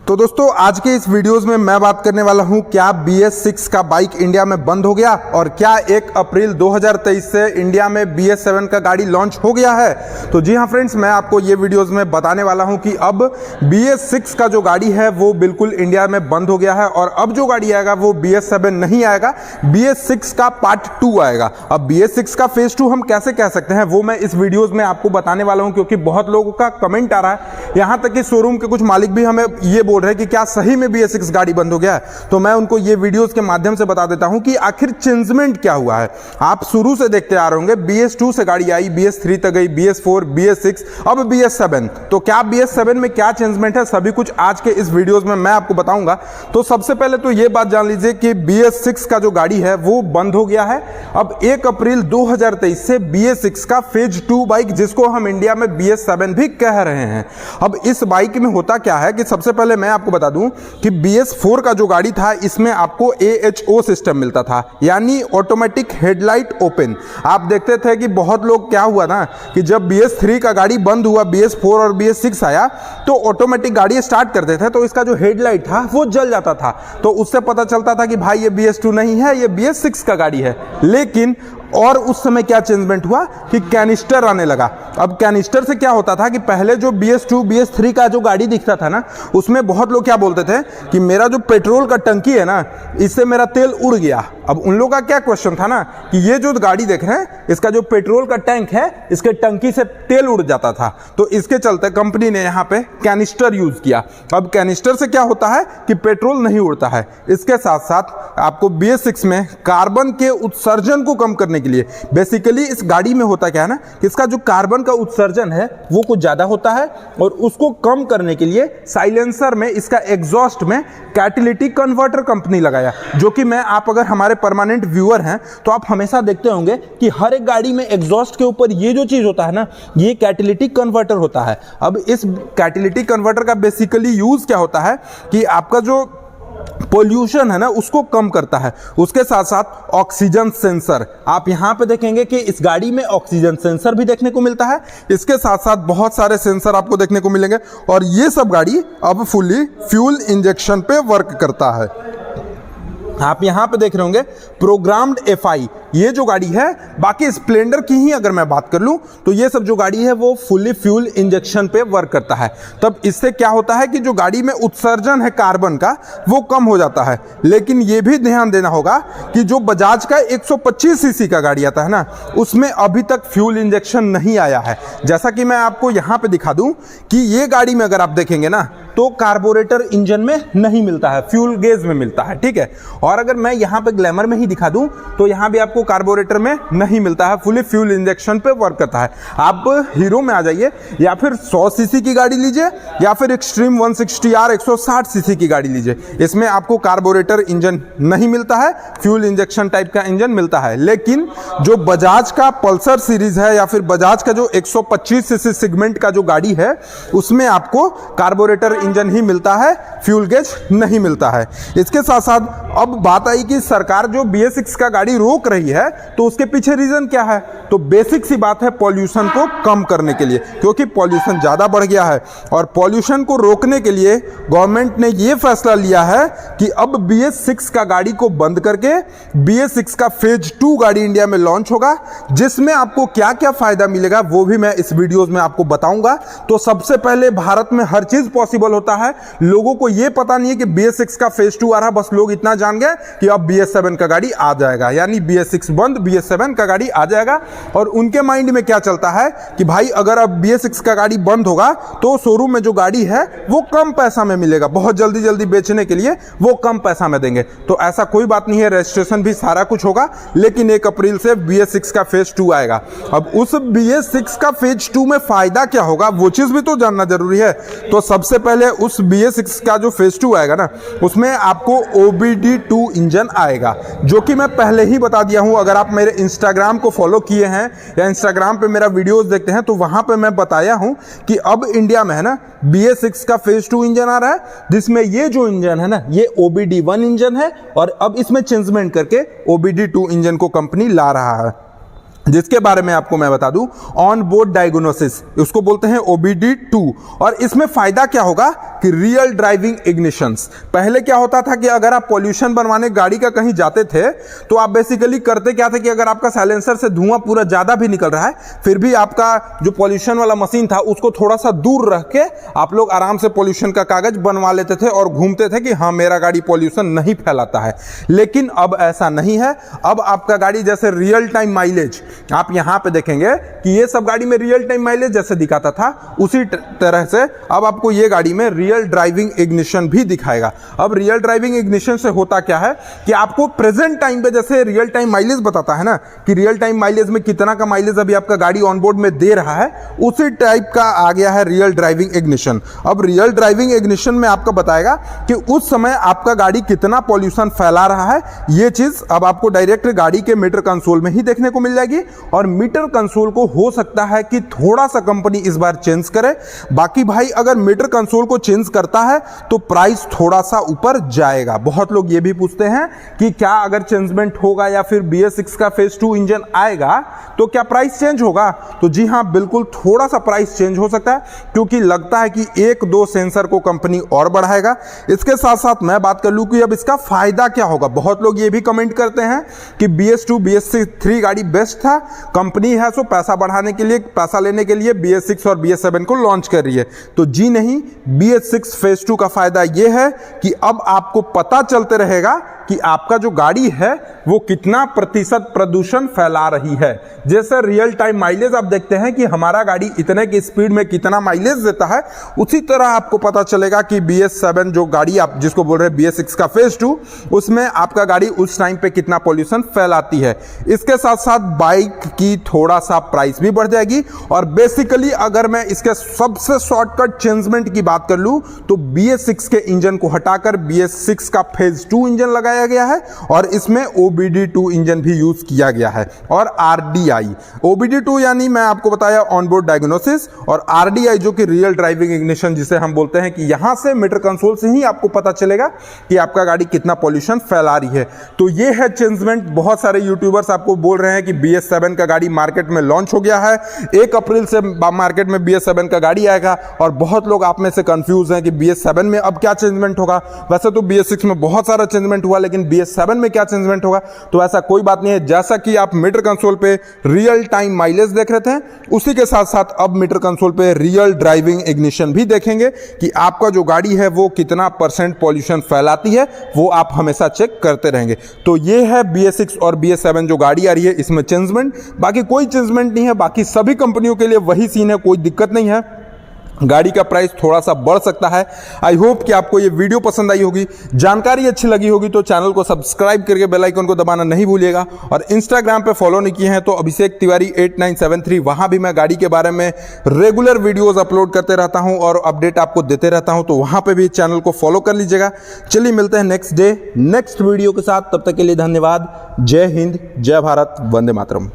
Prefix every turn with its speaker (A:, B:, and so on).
A: तो दोस्तों आज के इस वीडियोस में मैं बात करने वाला हूं क्या BS6 का बाइक इंडिया में बंद हो गया और क्या 1 अप्रैल 2023 से इंडिया में BS7 का गाड़ी लॉन्च हो गया है। तो जी हां फ्रेंड्स, मैं आपको ये वीडियोस में बताने वाला हूं कि अब BS6 का जो गाड़ी है वो बिल्कुल इंडिया में बंद हो गया है और अब जो गाड़ी आएगा वो BS7 नहीं आएगा, BS6 का पार्ट 2 आएगा। अब BS6 का फेज 2 हम कैसे कह सकते हैं वो मैं इस वीडियोज में आपको बताने वाला हूं, क्योंकि बहुत लोगों का कमेंट आ रहा है, यहां तक कि शोरूम के कुछ मालिक भी हमें ये बोल रहे हैं कि क्या सही में BS6 गाड़ी बंद हो गया है। तो मैं उनको ये वीडियोस के माध्यम से बता देता हूं कि आखिर चेंजमेंट क्या हुआ है। आप शुरू से देखते आ रहे होंगे, BS2 से गाड़ी आई, BS3 तक गई, BS4, BS6, अब BS7। तो क्या BS7 में क्या चेंजमेंट है, सभी कुछ आज के इस वीडियोस में मैं आपको बताऊंगा। तो सबसे पहले तो ये बात जान लीजिए कि BS6 का जो गाड़ी है वो बंद हो गया है। अब 1 अप्रैल 2023 से BS6 का फेज 2 बाइक, जिसको हम इंडिया में BS7 भी कह रहे हैं। अब इस बाइक में होता क्या है कि सबसे पहले मैं आपको बता दूं कि BS4 का जो गाड़ी था इसमें आपको AHO सिस्टम मिलता था, यानी ऑटोमेटिक हेडलाइट ओपन। आप देखते थे कि बहुत लोग, क्या हुआ ना कि जब BS3 का गाड़ी बंद हुआ, BS4 और BS6 आया तो ऑटोमेटिक गाड़ी स्टार्ट करते थे तो इसका जो हेडलाइट था वो जल जाता था, तो उससे पता चलता था कि भाई ये BS2 नहीं है, ये BS6 का गाड़ी है। लेकिन और उस समय क्या चेंजमेंट हुआ कि कैनिस्टर आने लगा। अब कैनिस्टर से क्या होता था कि पहले जो BS2 BS3 का जो गाड़ी दिखता था ना, उसमें बहुत लोग क्या बोलते थे कि मेरा जो पेट्रोल का टंकी है ना, इससे मेरा तेल उड़ गया। अब उन लोगों का क्या क्वेश्चन था ना कि ये जो गाड़ी देख रहे हैं, इसका जो पेट्रोल का टैंक है, इसके टंकी से तेल उड़ जाता था। तो इसके चलते कंपनी ने यहाँ पे कैनिस्टर यूज किया। अब कैनिस्टर से क्या होता है कि पेट्रोल नहीं उड़ता है। इसके साथ साथ आपको BS6 में कार्बन के उत्सर्जन को कम करने के लिए, बेसिकली इस गाड़ी में होता क्या है ना कि इसका जो कार्बन का उत्सर्जन है वो कुछ ज्यादा होता है और उसको कम करने के लिए साइलेंसर में, इसका एग्जॉस्ट में कैटालिटिक कन्वर्टर कंपनी लगाया। जो कि मैं, आप अगर हमारे परमानेंट व्यूअर हैं तो आप हमेशा देखते होंगे कि हर एक गाड़ी में एग्जॉस्ट के ऊपर ये जो चीज होता है ना, ये कैटालिटिक कन्वर्टर होता है। अब इस कैटालिटिक कन्वर्टर का बेसिकली यूज क्या होता है कि आपका जो पोल्यूशन है ना उसको कम करता है। उसके साथ साथ ऑक्सीजन सेंसर, आप यहां पे देखेंगे कि इस गाड़ी में ऑक्सीजन सेंसर भी देखने को मिलता है। इसके साथ साथ बहुत सारे सेंसर आपको देखने को मिलेंगे और ये सब गाड़ी अब फुली फ्यूल इंजेक्शन पे वर्क करता है। आप यहां पे देख रहे होंगे प्रोग्राम्ड FI, ये जो गाड़ी है, बाकी स्प्लेंडर की ही अगर मैं बात कर लूं तो ये सब जो गाड़ी है वो फुली फ्यूल इंजेक्शन पे वर्क करता है। तब इससे क्या होता है कि जो गाड़ी में उत्सर्जन है कार्बन का वो कम हो जाता है। लेकिन ये भी ध्यान देना होगा कि जो बजाज का 125 सीसी का गाड़ी आता है ना, उसमें अभी तक फ्यूल इंजेक्शन नहीं आया है। जैसा कि मैं आपको यहां पे दिखा दूं कि ये गाड़ी में अगर आप देखेंगे ना तो कार्बोरेटर इंजन में नहीं मिलता है, फ्यूल गेज में मिलता है, ठीक है। और अगर मैं यहां पे ग्लैमर में ही दिखा दूं तो यहां भी आपको कार्बोरेटर में नहीं मिलता है, फुली फ्यूल इंजेक्शन पे वर्क करता है। आप हीरो में आ जाइए या फिर 100 सीसी की गाड़ी लीजिए या फिर एक्सट्रीम 160R 160 सीसी की गाड़ी लीजिए, इसमें आपको कार्बोरेटर इंजन नहीं मिलता है, फ्यूल इंजेक्शन टाइप का इंजन मिलता है। लेकिन जो बजाज का पल्सर सीरीज है या फिर बजाज का जो 125 सीसी सेगमेंट का जो गाड़ी है, उसमें आपको कार्बोरेटर इंजन ही मिलता है, फ्यूल गेज नहीं मिलता है। इसके साथ साथ अब बात आई कि सरकार जो BS6 का गाड़ी रोक रही है तो उसके पीछे रीजन क्या है। तो बेसिक सी बात है, पॉल्यूशन को कम करने के लिए, क्योंकि पॉल्यूशन ज्यादा बढ़ गया है और पॉल्यूशन को रोकने के लिए गवर्नमेंट ने यह फैसला लिया है कि अब BS6 का गाड़ी को बंद करके BS6 का फेज 2 गाड़ी इंडिया में लॉन्च होगा, जिसमें आपको क्या क्या फायदा मिलेगा वो भी मैं इस वीडियोस में आपको बताऊंगा। तो सबसे पहले, भारत में हर चीज पॉसिबल होता है, लोगों को यह पता नहीं है कि BS6 का फेज 2 आ रहा, बस लोग इतना जान गए कि अब BS7 का गाड़ी आ जाएगा, यानी BS6 बंद, BS7 का गाड़ी आ जाएगा। और उनके माइंड में क्या चलता है कि भाई अगर अब BS6 का गाड़ी बंद होगा तो शोरूम में जो गाड़ी है वो कम पैसा में मिलेगा, बहुत जल्दी जल्दी बेचने के लिए वो कम पैसा में देंगे। तो ऐसा कोई बात नहीं है, रजिस्ट्रेशन भी सारा कुछ होगा, लेकिन 1 अप्रैल से BS6 का फेज 2 आएगा। अब उस BS6 का फेज 2 में फायदा क्या होगा वो चीज भी तो जानना जरूरी है। तो सबसे पहले उस BS6 का जो फेज 2 आएगा ना, उसमें आपको OBD2 इंजन आएगा, जो कि मैं पहले ही बता दिया हूं। अगर आप मेरे इंस्टाग्राम को फॉलो किए हैं या इंस्टाग्राम पे मेरा वीडियोस देखते हैं तो वहां पे मैं बताया हूं कि अब इंडिया में है ना BS6 का फेज 2 इंजन आ रहा है, जिसमें ये जो इंजन है ना ये OBD1 इंजन है और अब इसमें चेंजमेंट करके OBD2 इंजन को कंपनी ला रहा है। जिसके बारे में आपको मैं बता दूं, ऑन बोर्ड डायग्नोसिस, उसको बोलते हैं OBD2। और इसमें फायदा क्या होगा कि रियल ड्राइविंग इग्निशंस। पहले क्या होता था कि अगर आप पॉल्यूशन बनवाने गाड़ी का कहीं जाते थे तो आप बेसिकली करते क्या थे कि अगर आपका साइलेंसर से धुआं पूरा ज्यादा भी निकल रहा है, फिर भी आपका जो पॉल्यूशन वाला मशीन था उसको थोड़ा सा दूर रख के आप लोग आराम से पॉल्यूशन का कागज बनवा लेते थे और घूमते थे कि हाँ मेरा गाड़ी पॉल्यूशन नहीं फैलाता है। लेकिन अब ऐसा नहीं है। अब आपका गाड़ी जैसे रियल टाइम माइलेज, आप यहां पे देखेंगे कि ये सब गाड़ी में रियल टाइम माइलेज जैसे दिखाता था, उसी तरह से अब आपको ये गाड़ी में रियल ड्राइविंग इग्निशन भी दिखाएगा। अब रियल ड्राइविंग इग्निशन से होता क्या है कि आपको प्रेजेंट टाइम पे जैसे रियल टाइम माइलेज बताता है ना कि रियल टाइम माइलेज में कितना का माइलेज अभी आपका गाड़ी ऑन बोर्ड में दे रहा है, उसी टाइप का आ गया है रियल ड्राइविंग इग्निशन। अब रियल ड्राइविंग इग्निशन में आपको बताएगा कि उस समय आपका गाड़ी कितना पॉल्यूशन फैला रहा है। ये चीज अब आपको डायरेक्ट गाड़ी के मीटर कंसोल में ही देखने को मिल जाएगी। और मीटर कंसोल को हो सकता है कि थोड़ा सा कंपनी इस बार चेंज करे। बाकी भाई अगर मीटर कंसोल को चेंज करता है तो प्राइस थोड़ा सा ऊपर जाएगा। बहुत लोग ये भी पूछते हैं कि क्या अगर चेंजमेंट होगा या फिर BS6 का फेज 2 इंजन आएगा तो क्या प्राइस चेंज होगा? तो जी हां, बिल्कुल थोड़ा सा प्राइस चेंज हो सकता है, क्योंकि लगता है कि 1-2 सेंसर को कंपनी और बढ़ाएगा। इसके साथ साथ मैं बात कर लूं कि अब इसका फायदा क्या होगा। बहुत लोग ये भी कमेंट करते हैं कि BS2 BS3 गाड़ी बेस्ट था, कंपनी है सो पैसा बढ़ाने के लिए, पैसा लेने के लिए BS6 और BS7 को लॉन्च कर रही है। तो जी नहीं, BS6 फेज 2 का फायदा यह है कि अब आपको पता चलते रहेगा कि आपका जो गाड़ी है वो कितना प्रतिशत प्रदूषण फैला रही है। जैसे रियल टाइम माइलेज आप देखते हैं कि हमारा गाड़ी इतने की स्पीड में कितना माइलेज देता है, उसी तरह आपको पता चलेगा कि BS7 जो गाड़ी आप जिसको बोल रहे हैं BS6 का फेज 2, उसमें आपका गाड़ी उस टाइम पे कितना पॉल्यूशन फैलाती है। इसके साथ साथ बाइक की थोड़ा सा प्राइस भी बढ़ जाएगी। और बेसिकली अगर मैं इसके सबसे शॉर्टकट चेंजमेंट की बात कर लूं तो BS6 के इंजन को हटाकर BS6 का फेज 2 इंजन लगाया गया है और इसमें OBD2 इंजन भी यूज किया गया है। और RDI, OBD2 यानी मैं आपको बताया ऑन बोर्ड डायग्नोसिस, और RDI जो कि रियल ड्राइविंग इग्निशन जिसे हम बोलते हैं कि यहां से मीटर कंसोल से ही आपको पता चलेगा कि आपका गाड़ी कितना पॉल्यूशन फैला रही है। तो ये है चेंजमेंट। बहुत सारे यूट्यूबर्स आपको बोल रहे हैं कि BS7 का गाड़ी मार्केट में लॉन्च हो गया है, 1 अप्रैल से मार्केट में BS7 का गाड़ी आएगा। और बहुत लोग आप में से कंफ्यूज हैं कि BS7 में अब क्या चेंजमेंट होगा। वैसे तो BS6 में बहुत सारा चेंजमेंट हुआ, लेकिन BS7 में क्या चेंजमेंट होगा? तो ऐसा कोई बात नहीं है। जैसा कि आप मीटर कंसोल पे रियल टाइम माइलेज देख रहे थे, उसी के साथ साथ अब मीटर कंसोल पे रियल ड्राइविंग इग्निशन भी देखेंगे कि आपका जो गाड़ी है वो कितना % पॉल्यूशन फैलाती है, वो आप हमेशा चेक करते रहेंगे। तो ये है BS6 और BS7 जो गाड़ी आ रही है, इसमें चेंजमेंट। बाकी कोई चेंजमेंट नहीं है, बाकी सभी कंपनियों के लिए वही सीन है, कोई दिक्कत नहीं है। गाड़ी का प्राइस थोड़ा सा बढ़ सकता है। आई होप कि आपको ये वीडियो पसंद आई होगी, जानकारी अच्छी लगी होगी, तो चैनल को सब्सक्राइब करके बेल आइकन को दबाना नहीं भूलिएगा। और इंस्टाग्राम पे फॉलो नहीं किए हैं तो अभिषेक तिवारी 8973, वहां भी मैं गाड़ी के बारे में रेगुलर वीडियोस अपलोड करते रहता हूं और अपडेट आपको देते रहता हूं, तो वहां पे भी चैनल को फॉलो कर लीजिएगा। चलिए मिलते हैं नेक्स्ट डे नेक्स्ट वीडियो के साथ, तब तक के लिए धन्यवाद। जय हिंद, जय भारत, वंदे मातरम।